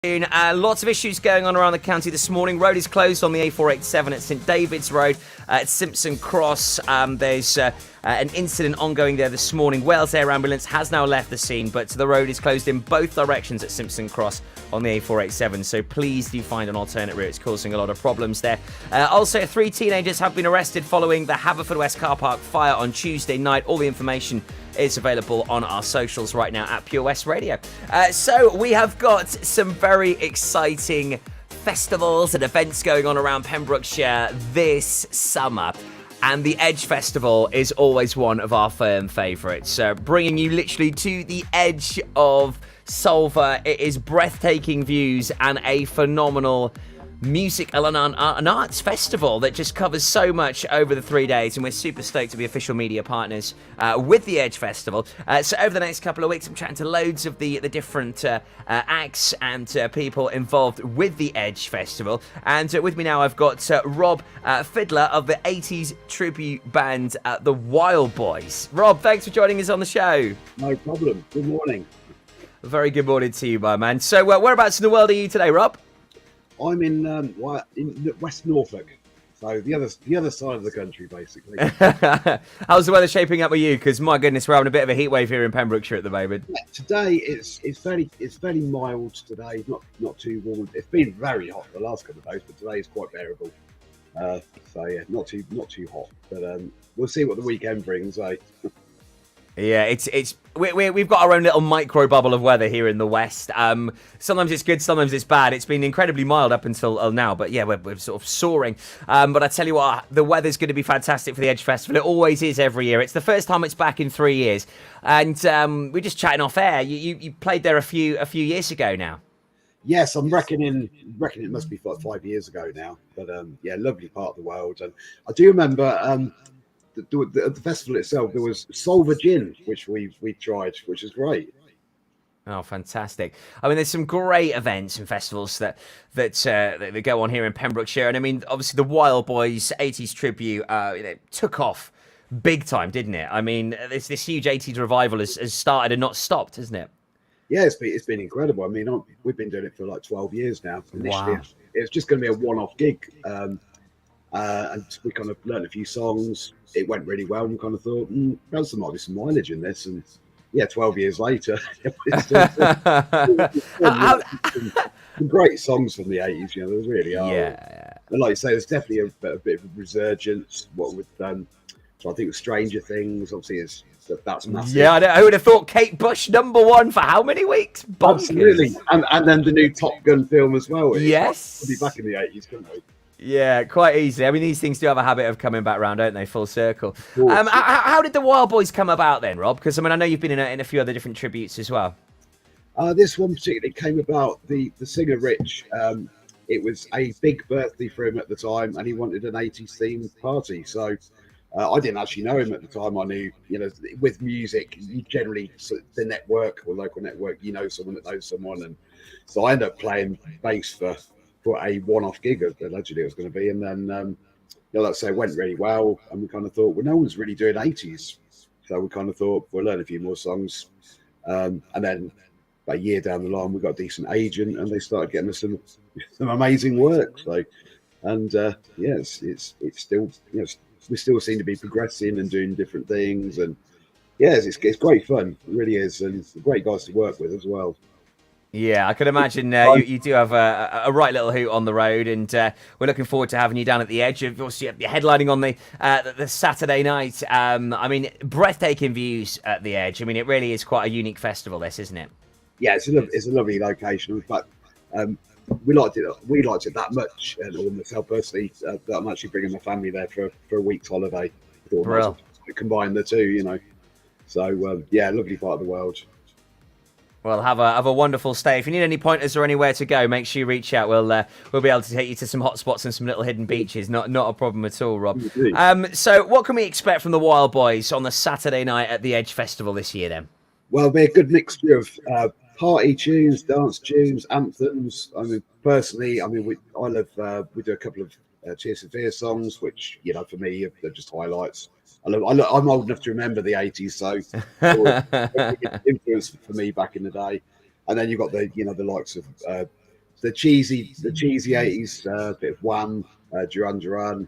Lots of issues going on around the county this morning. Road is closed on the A487 at St David's Road at Simpson Cross. There's an incident ongoing there this morning. Wales Air Ambulance has now left the scene, but the road is closed in both directions at Simpson Cross on the A487, so please do find an alternate route. It's causing a lot of problems there. Also, 3 teenagers have been arrested following the Haverfordwest car park fire on Tuesday night. All the information is available on our socials right now at Pure West Radio. So we have got some very exciting festivals and events going on around Pembrokeshire this summer. And the Edge Festival is always one of our firm favourites, bringing you literally to the edge of Solva. It is breathtaking views and a phenomenal music and arts festival that just covers so much over the 3 days, and we're super stoked to be official media partners with the Edge Festival. So over the next couple of weeks, I'm chatting to loads of the different acts and people involved with the Edge Festival. And with me now, I've got Rob Fidler of the 80s tribute band, the Wild Boys. Rob, thanks for joining us on the show. No problem. Good morning. Very good morning to you, my man. So whereabouts in the world are you today, Rob? I'm in West Norfolk, so the other side of the country, basically. How's the weather shaping up with you? Because my goodness, we're having a bit of a heat wave here in Pembrokeshire at the moment. Yeah, today it's fairly mild today, not too warm. It's been very hot the last couple of days, but today is quite bearable. So yeah, not too hot, but we'll see what the weekend brings. Yeah, we've got our own little micro bubble of weather here in the west. Sometimes it's good, sometimes it's bad. It's been incredibly mild up until now, but yeah, we're sort of soaring. But I tell you what, the weather's going to be fantastic for the Edge Festival. It always is every year. It's the first time it's back in 3 years, and we're just chatting off air. You played there a few years ago now. Yes, I'm reckoning it must be like 5 years ago now. But yeah, lovely part of the world, and I do remember. The festival itself, there was Solva Gin, which we tried, which is great. Oh, fantastic! I mean, there's some great events and festivals that go on here in Pembrokeshire, and I mean, obviously, the Wild Boys 80s tribute took off big time, didn't it? I mean, this huge 80s revival has started and not stopped, hasn't it? Yeah, it's been incredible. I mean, we've been doing it for like 12 years now. Initially, wow. It's just going to be a one-off gig. And we kind of learned a few songs. It went really well, and we kind of thought, there might be some mileage in this. And yeah, 12 years later, it's some great songs from the 80s. You know, there really are. Yeah. And like you say, there's definitely a bit of a resurgence. What with so I think with Stranger Things, obviously, that's massive. Yeah, I would have thought Kate Bush #1 for how many weeks? Bonkers. Absolutely, and then the new Top Gun film as well. Yes, we'll be back in the 80s, couldn't we? Yeah, quite easily. I mean, these things do have a habit of coming back round, don't they? Full circle. How did the Wild Boys come about then, Rob? Because I mean, I know you've been in a few other different tributes as well. This one particularly came about the singer Rich. It was a big birthday for him at the time, and he wanted an 80s themed party. So I didn't actually know him at the time. I knew, with music, you generally the network or local network, someone that knows someone, and so I ended up playing bass for a one-off gig, allegedly it was going to be, and then let's say it went really well, and we kind of thought, well, no one's really doing 80s, so we kind of thought we'll learn a few more songs, and then about a year down the line we got a decent agent, and they started getting us some amazing work. So, and it's still, we still seem to be progressing and doing different things, and it's great fun, it really is, and great guys to work with as well. Yeah, I could imagine you do have a right little hoot on the road, and we're looking forward to having you down at the Edge. Obviously, you're headlining on the Saturday night. I mean, breathtaking views at the Edge. I mean, it really is quite a unique festival, this, isn't it? Yeah, it's a lovely location. In fact, we liked it that much, and myself personally, that I'm actually bringing my family there for a week's holiday. Brilliant. Combine the two, So yeah, lovely part of the world. Well, have a wonderful stay. If you need any pointers or anywhere to go, make sure you reach out. We'll be able to take you to some hot spots and some little hidden beaches. Not a problem at all, Rob. So what can we expect from the Wild Boys on the Saturday night at the Edge Festival this year then? Well, it'll be a good mixture of party tunes, dance tunes, anthems. I mean, personally, we do a couple of Tears for Fears songs, which, for me, they're just highlights. I'm old enough to remember the 80s, so influence for me back in the day. And then you've got the likes of the cheesy 80s, bit of Wham, Duran Duran,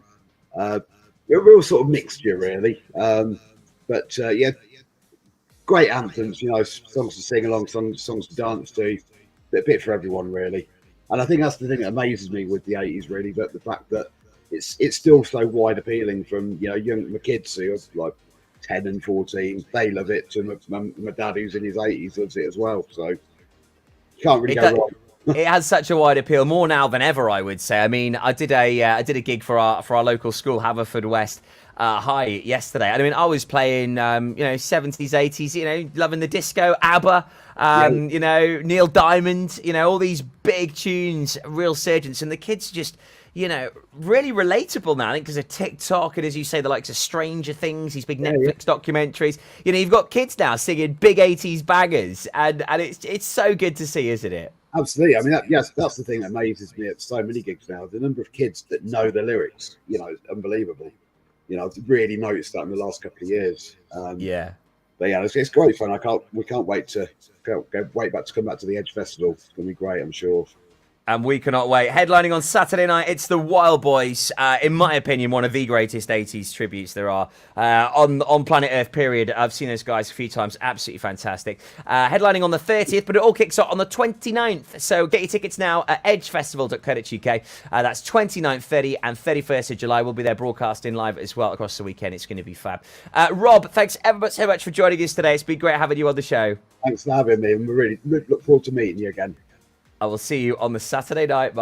a real sort of mixture really. But yeah, great anthems, songs to sing along, songs to dance to, a bit for everyone really. And I think that's the thing that amazes me with the 80s really, but the fact that it's still so wide appealing from young kids who are like 10 and 14, they love it, to my dad who's in his 80s loves it as well, so you can't really go wrong. It has such a wide appeal, more now than ever, I would say. I mean, I did a gig for our local school, Haverfordwest High, yesterday. And I mean, I was playing 70s, 80s, loving the disco, ABBA, Neil Diamond, all these big tunes, real surgents, and the kids just really relatable now, I think, because of TikTok and, as you say, the likes of Stranger Things, these big Netflix documentaries. You've got kids now singing big 80s bangers, and it's so good to see, isn't it? Absolutely. I mean, that's the thing that amazes me at so many gigs now. The number of kids that know the lyrics, is unbelievable. I've really noticed that in the last couple of years. But yeah, it's great fun. We can't wait to come back to the Edge Festival. It's going to be great, I'm sure. And we cannot wait. Headlining on Saturday night, it's the Wild Boys. In my opinion, one of the greatest 80s tributes there are on planet Earth, period. I've seen those guys a few times. Absolutely fantastic. Headlining on the 30th, but it all kicks off on the 29th. So get your tickets now at edgefestival.co.uk. That's 29th, 30th, and 31st of July. We'll be there broadcasting live as well across the weekend. It's going to be fab. Rob, thanks ever so much for joining us today. It's been great having you on the show. Thanks for having me, and we really look forward to meeting you again. I will see you on the Saturday night.